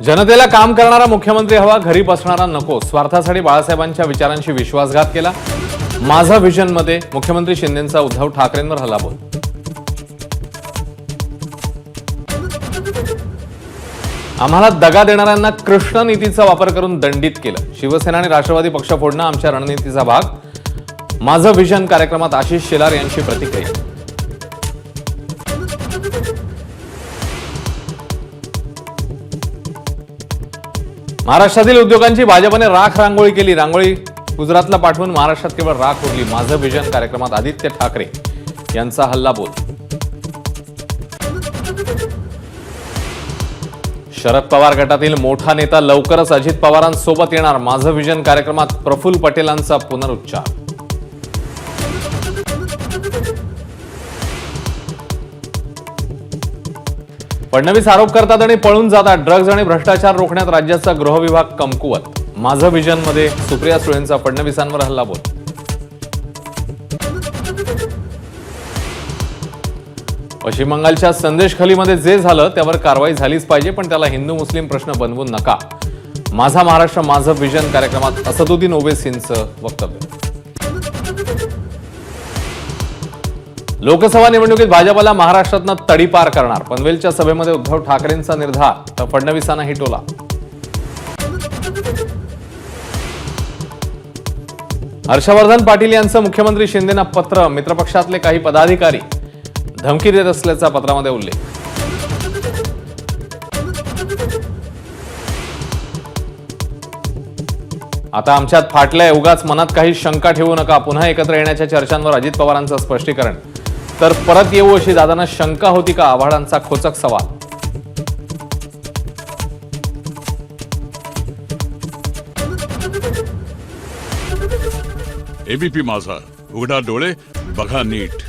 जनतेला काम करणारा मुख्यमंत्री हवा, घरी बसणारा नको. स्वार्थासाठी बाळासाहेबांच्या विचारांशी विश्वासघात केला. माझा व्हिजन मध्ये मुख्यमंत्री शिंदेंचा उद्धव ठाकरेंवर हल्लाबोल. आम्हाला दगा देणाऱ्यांना कृष्ण नीतीचा वापर करून दंडित केलं. शिवसेना आणि राष्ट्रवादी पक्ष फोडणं आमच्या रणनीतीचा भाग. माझं व्हिजन कार्यक्रमात आशिष शेलार यांची प्रतिक्रिया. महाराष्ट्रातील उद्योगांची भाजपने राख रांगोळी केली. रांगोळी गुजरातला पाठवून महाराष्ट्रात केवळ राख उरली. माझं व्हिजन कार्यक्रमात आदित्य ठाकरे यांचा हल्लाबोल. शरद पवार गटातील मोठा नेता लवकरच अजित पवारांसोबत येणार. माझं व्हिजन कार्यक्रमात प्रफुल्ल पटेलांचा पुनरुच्चार. फडणवीस आरोप करतात आणि पळून जातात. ड्रग्ज आणि भ्रष्टाचार रोखण्यात राज्याचा गृह विभाग कमकुवत. माझं व्हिजन मध्ये सुप्रिया सुळेंचा फडणवीसांवर हल्लाबोल. पश्चिम बंगालच्या संदेशखालीमध्ये जे झालं त्यावर कारवाई झालीच पाहिजे, पण त्याला हिंदू मुस्लिम प्रश्न बनवू नका. माझा महाराष्ट्र माझं व्हिजन कार्यक्रमात असदुद्दीन ओवेसींचं वक्तव्य. लोकसभा निवडणुकीत भाजपला महाराष्ट्रातनं तडीपार करणार. पनवेलच्या सभेमध्ये उद्धव ठाकरेंचा निर्धार, तर फडणवीसांना टोला. हर्षवर्धन पाटील यांचं मुख्यमंत्री शिंदेंना पत्र. मित्रपक्षातले काही पदाधिकारी धमकी देत असल्याचा पत्रामध्ये उल्लेख. आता आमच्यात फाटलंय, उगाच मनात काही शंका ठेवू नका. पुन्हा एकत्र येण्याच्या चर्चांवर अजित पवारांचं स्पष्टीकरण. तर परत येऊ अशी दादांना शंका होती का? आव्हाडांचा खोचक सवाल. एबीपी माझा, उघडा डोळे बघा नीट.